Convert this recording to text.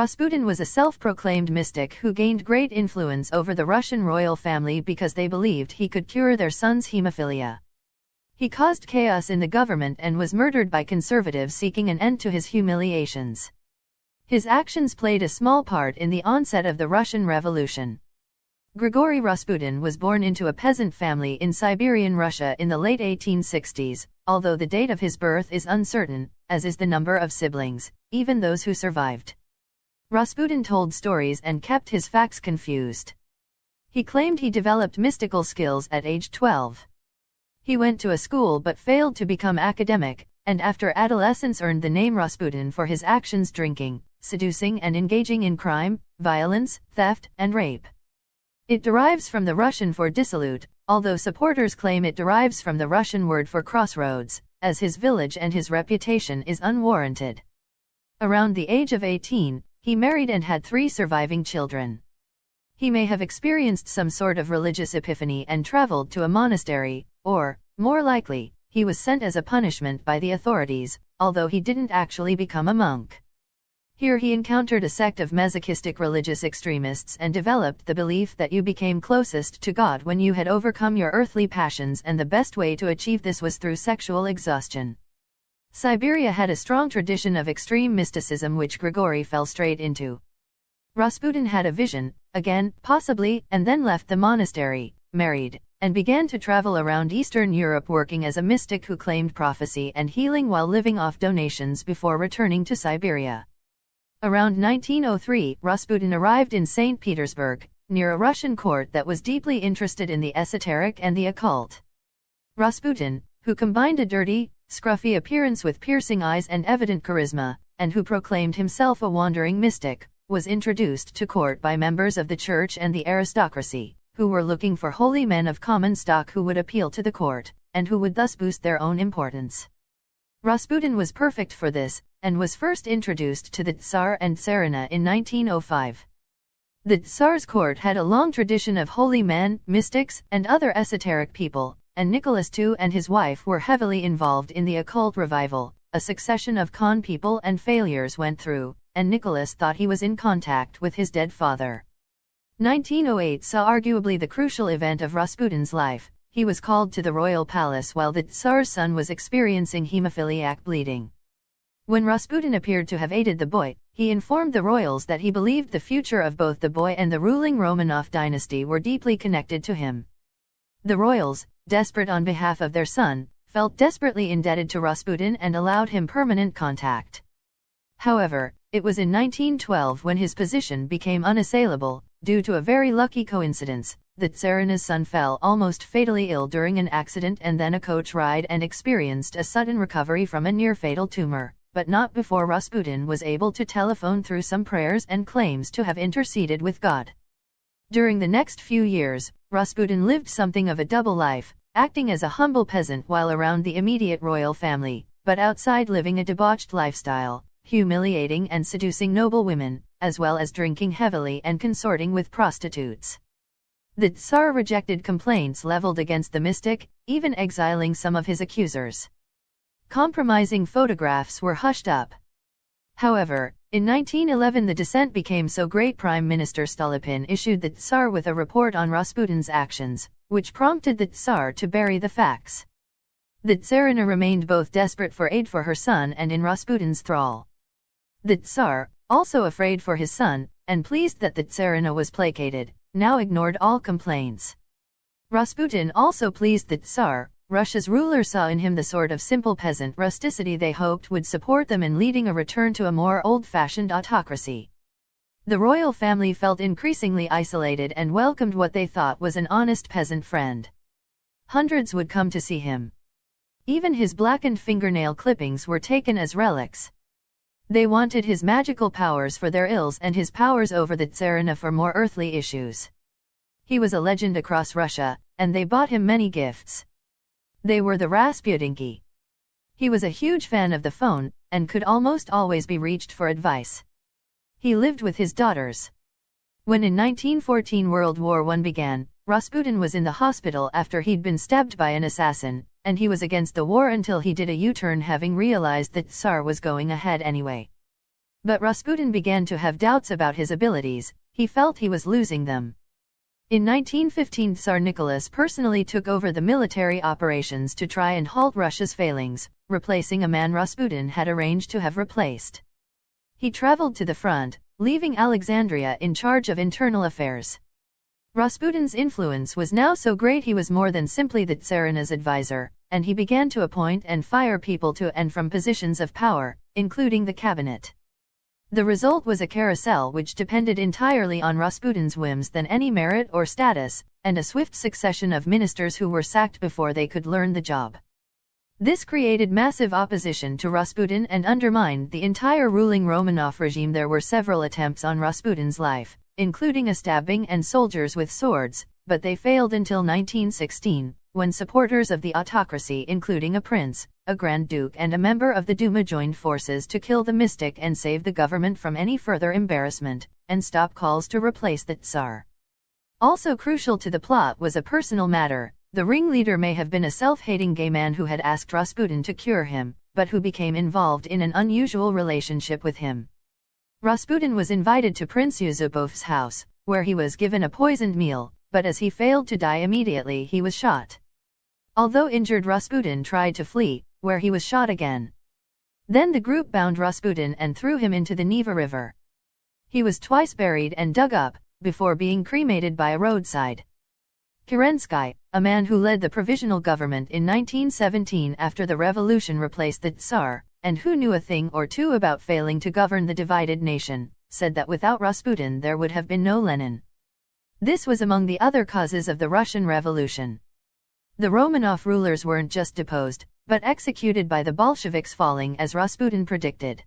Rasputin was a self-proclaimed mystic who gained great influence over the Russian royal family because they believed he could cure their son's hemophilia. He caused chaos in the government and was murdered by conservatives seeking an end to his humiliations. His actions played a small part in the onset of the Russian Revolution. Grigori Rasputin was born into a peasant family in Siberian Russia in the late 1860s, although the date of his birth is uncertain, as is the number of siblings, even those who survived. Rasputin told stories and kept his facts confused. He claimed he developed mystical skills at age 12. He went to a school but failed to become academic, and after adolescence earned the name Rasputin for his actions drinking, seducing and engaging in crime, violence, theft, and rape. It derives from the Russian for dissolute, although supporters claim it derives from the Russian word for crossroads, as his village and his reputation is unwarranted. Around the age of 18, he married and had 3 surviving children. He may have experienced some sort of religious epiphany and traveled to a monastery, or, more likely, he was sent as a punishment by the authorities, although he didn't actually become a monk. Here he encountered a sect of masochistic religious extremists and developed the belief that you became closest to God when you had overcome your earthly passions, and the best way to achieve this was through sexual exhaustion. Siberia had a strong tradition of extreme mysticism which Grigori fell straight into. Rasputin had a vision, again, possibly, and then left the monastery, married, and began to travel around Eastern Europe working as a mystic who claimed prophecy and healing while living off donations before returning to Siberia. Around 1903, Rasputin arrived in St. Petersburg, near a Russian court that was deeply interested in the esoteric and the occult. Rasputin, who combined a dirty, scruffy appearance with piercing eyes and evident charisma, and who proclaimed himself a wandering mystic, was introduced to court by members of the church and the aristocracy, who were looking for holy men of common stock who would appeal to the court, and who would thus boost their own importance. Rasputin was perfect for this, and was first introduced to the Czar and Tsarina in 1905. The Tsar's court had a long tradition of holy men, mystics, and other esoteric people, and Nicholas II and his wife were heavily involved in the occult revival. A succession of con people and failures went through, and Nicholas thought he was in contact with his dead father. 1908 saw arguably the crucial event of Rasputin's life. He was called to the royal palace while the Tsar's son was experiencing hemophiliac bleeding. When Rasputin appeared to have aided the boy, he informed the royals that he believed the future of both the boy and the ruling Romanov dynasty were deeply connected to him. The royals, desperate on behalf of their son, felt desperately indebted to Rasputin and allowed him permanent contact. However, it was in 1912 when his position became unassailable. Due to a very lucky coincidence, the Tsarina's son fell almost fatally ill during an accident and then a coach ride and experienced a sudden recovery from a near-fatal tumor, but not before Rasputin was able to telephone through some prayers and claims to have interceded with God. During the next few years, Rasputin lived something of a double life, acting as a humble peasant while around the immediate royal family, but outside living a debauched lifestyle, humiliating and seducing noble women, as well as drinking heavily and consorting with prostitutes. The Tsar rejected complaints leveled against the mystic, even exiling some of his accusers. Compromising photographs were hushed up. However, in 1911 the descent became so great Prime Minister Stolypin issued the Tsar with a report on Rasputin's actions, which prompted the Tsar to bury the facts. The Tsarina remained both desperate for aid for her son and in Rasputin's thrall. The Tsar, also afraid for his son, and pleased that the Tsarina was placated, now ignored all complaints. Rasputin also pleased the Tsar. Russia's ruler saw in him the sort of simple peasant rusticity they hoped would support them in leading a return to a more old-fashioned autocracy. The royal family felt increasingly isolated and welcomed what they thought was an honest peasant friend. Hundreds would come to see him. Even his blackened fingernail clippings were taken as relics. They wanted his magical powers for their ills and his powers over the Tsarina for more earthly issues. He was a legend across Russia, and they bought him many gifts. They were the Rasputinki. He was a huge fan of the phone, and could almost always be reached for advice. He lived with his daughters. When in 1914 World War I began, Rasputin was in the hospital after he'd been stabbed by an assassin, and he was against the war until he did a U-turn having realized that Tsar was going ahead anyway. But Rasputin began to have doubts about his abilities. He felt he was losing them. In 1915, Tsar Nicholas personally took over the military operations to try and halt Russia's failings, replacing a man Rasputin had arranged to have replaced. He traveled to the front, leaving Alexandria in charge of internal affairs. Rasputin's influence was now so great he was more than simply the Tsarina's advisor, and he began to appoint and fire people to and from positions of power, including the cabinet. The result was a carousel which depended entirely on Rasputin's whims than any merit or status, and a swift succession of ministers who were sacked before they could learn the job. This created massive opposition to Rasputin and undermined the entire ruling Romanov regime. There were several attempts on Rasputin's life, including a stabbing and soldiers with swords, but they failed until 1916, when supporters of the autocracy, including a prince, a Grand Duke and a member of the Duma, joined forces to kill the mystic and save the government from any further embarrassment, and stop calls to replace the Tsar. Also crucial to the plot was a personal matter. The ringleader may have been a self-hating gay man who had asked Rasputin to cure him, but who became involved in an unusual relationship with him. Rasputin was invited to Prince Yusupov's house, where he was given a poisoned meal, but as he failed to die immediately, he was shot. Although injured, Rasputin tried to flee, where he was shot again. Then the group bound Rasputin and threw him into the Neva River. He was twice buried and dug up, before being cremated by a roadside. Kerensky, a man who led the provisional government in 1917 after the revolution replaced the Tsar, and who knew a thing or two about failing to govern the divided nation, said that without Rasputin there would have been no Lenin. This was among the other causes of the Russian Revolution. The Romanov rulers weren't just deposed, but executed by the Bolsheviks, falling as Rasputin predicted.